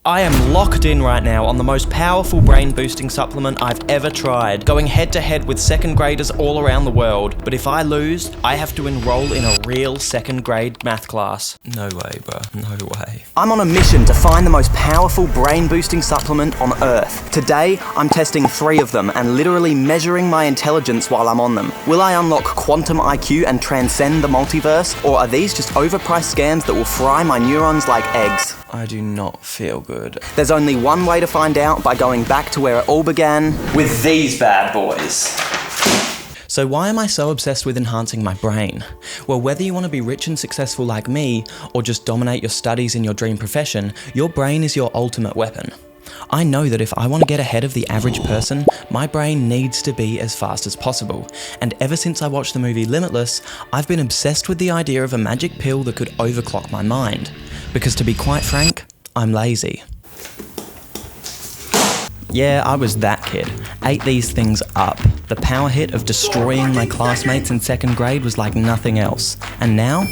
I am locked in right now on the most powerful brain boosting supplement I've ever tried, going head to head with second graders all around the world. But if I lose, I have to enroll in a real second grade math class. No way, bro. No way. I'm on a mission to find the most powerful brain boosting supplement on Earth. Today, I'm testing 3 of them and literally measuring my intelligence while I'm on them. Will I unlock quantum IQ and transcend the multiverse? Or are these just overpriced scams that will fry my neurons like eggs? I do not feel good. There's only one way to find out, by going back to where it all began, with these bad boys. So why am I so obsessed with enhancing my brain? Well, whether you want to be rich and successful like me, or just dominate your studies in your dream profession, your brain is your ultimate weapon. I know that if I want to get ahead of the average person, my brain needs to be as fast as possible. And ever since I watched the movie Limitless, I've been obsessed with the idea of a magic pill that could overclock my mind. Because to be quite frank, I'm lazy. Yeah, I was that kid. Ate these things up. The power hit of destroying my classmates in second grade was like nothing else. And now,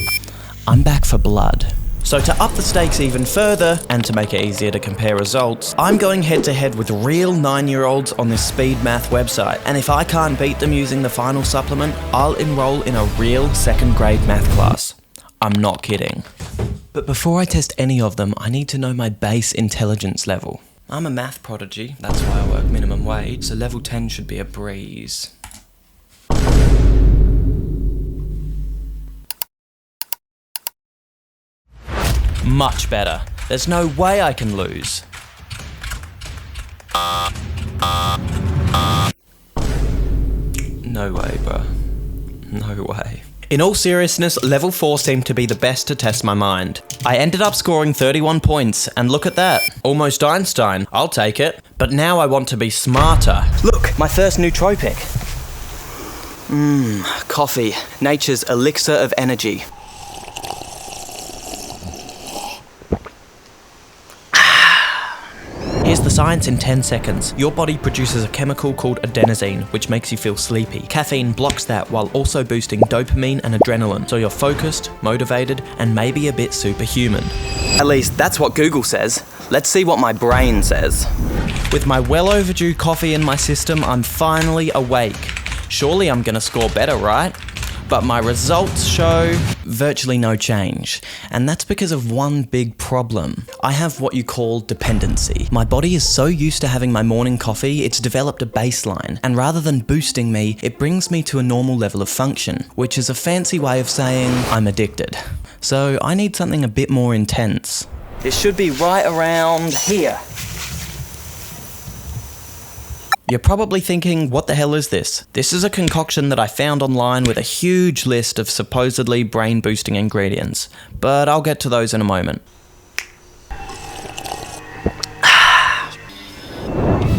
I'm back for blood. So to up the stakes even further, and to make it easier to compare results, I'm going head to head with real 9-year-olds on this speed math website. And if I can't beat them using the final supplement, I'll enroll in a real second grade math class. I'm not kidding. But before I test any of them, I need to know my base intelligence level. I'm a math prodigy, that's why I work minimum wage, so level 10 should be a breeze. Much better. There's no way I can lose. No way, bro. No way. In all seriousness, level 4 seemed to be the best to test my mind. I ended up scoring 31 points, and look at that. Almost Einstein. I'll take it. But now I want to be smarter. Look, my first nootropic. Coffee. Nature's elixir of energy. Here's the science in 10 seconds. Your body produces a chemical called adenosine, which makes you feel sleepy. Caffeine blocks that while also boosting dopamine and adrenaline, so you're focused, motivated, and maybe a bit superhuman. At least that's what Google says. Let's see what my brain says. With my well overdue coffee in my system, I'm finally awake. Surely I'm gonna score better, right? But my results show virtually no change. And that's because of one big problem. I have what you call dependency. My body is so used to having my morning coffee, it's developed a baseline. And rather than boosting me, it brings me to a normal level of function, which is a fancy way of saying I'm addicted. So I need something a bit more intense. It should be right around here. You're probably thinking, what the hell is this? This is a concoction that I found online with a huge list of supposedly brain-boosting ingredients, but I'll get to those in a moment.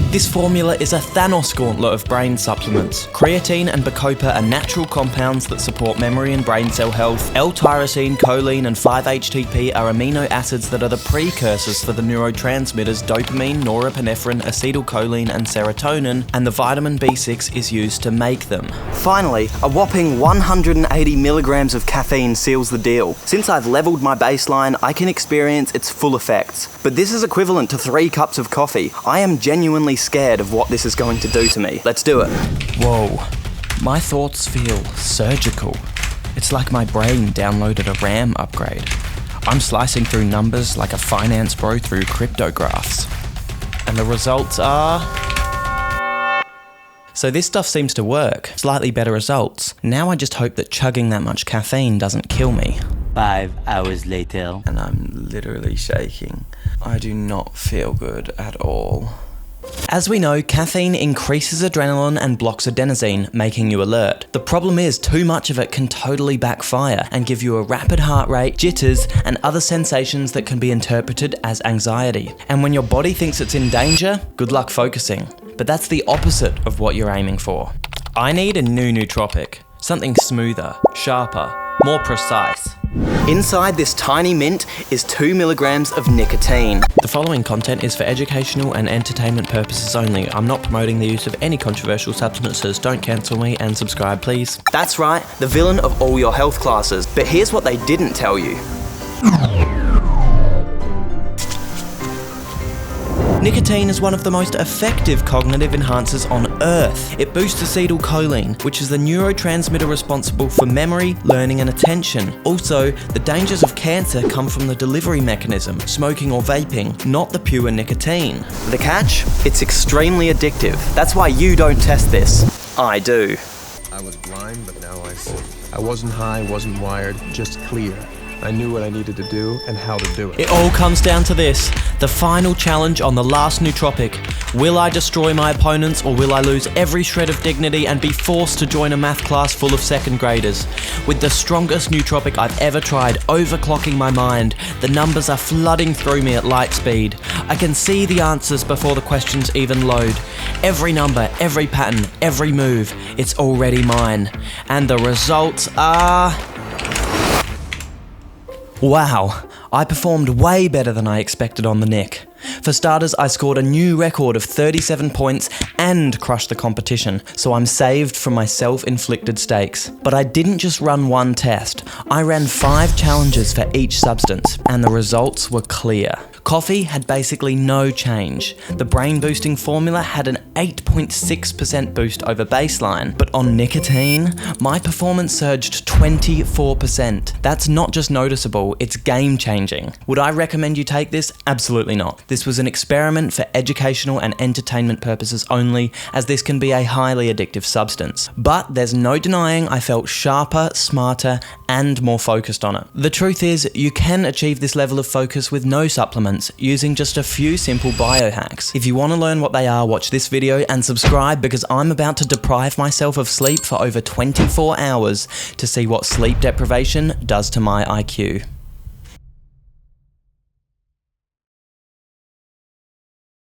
This formula is a Thanos gauntlet of brain supplements. Creatine and bacopa are natural compounds that support memory and brain cell health. L-tyrosine, choline, and 5-HTP are amino acids that are the precursors for the neurotransmitters dopamine, norepinephrine, acetylcholine, and serotonin, and the vitamin B6 is used to make them. Finally, a whopping 180 milligrams of caffeine seals the deal. Since I've leveled my baseline, I can experience its full effects. But this is equivalent to 3 cups of coffee. I am genuinely scared of what this is going to do to me. Let's do it. Whoa, my thoughts feel surgical. It's like my brain downloaded a RAM upgrade. I'm slicing through numbers like a finance bro through cryptographs. And the results are... So this stuff seems to work. Slightly better results. Now I just hope that chugging that much caffeine doesn't kill me. 5 hours later. And I'm literally shaking. I do not feel good at all. As we know, caffeine increases adrenaline and blocks adenosine, making you alert. The problem is, too much of it can totally backfire and give you a rapid heart rate, jitters, and other sensations that can be interpreted as anxiety. And when your body thinks it's in danger, good luck focusing. But that's the opposite of what you're aiming for. I need a new nootropic. Something smoother, sharper, more precise. Inside this tiny mint is 2 milligrams of nicotine. The following content is for educational and entertainment purposes only. I'm not promoting the use of any controversial substances. Don't cancel me and subscribe, please. That's right, the villain of all your health classes. But here's what they didn't tell you. Nicotine is one of the most effective cognitive enhancers on Earth. It boosts acetylcholine, which is the neurotransmitter responsible for memory, learning and attention. Also, the dangers of cancer come from the delivery mechanism, smoking or vaping, not the pure nicotine. The catch? It's extremely addictive. That's why you don't test this. I do. I was blind, but now I see. I wasn't high, wasn't wired, just clear. I knew what I needed to do and how to do it. It all comes down to this, the final challenge on the last nootropic. Will I destroy my opponents, or will I lose every shred of dignity and be forced to join a math class full of second graders? With the strongest nootropic I've ever tried overclocking my mind, the numbers are flooding through me at light speed. I can see the answers before the questions even load. Every number, every pattern, every move, it's already mine. And the results are... Wow, I performed way better than I expected on the Nic. For starters, I scored a new record of 37 points and crushed the competition, so I'm saved from my self-inflicted stakes. But I didn't just run one test, I ran 5 challenges for each substance, and the results were clear. Coffee had basically no change. The brain-boosting formula had an 8.6% boost over baseline, but on nicotine, my performance surged 24%. That's not just noticeable, it's game-changing. Would I recommend you take this? Absolutely not. This was an experiment for educational and entertainment purposes only, as this can be a highly addictive substance. But there's no denying I felt sharper, smarter, and more focused on it. The truth is, you can achieve this level of focus with no supplements, using just a few simple biohacks. If you want to learn what they are, watch this video and subscribe, because I'm about to deprive myself of sleep for over 24 hours to see what sleep deprivation does to my IQ.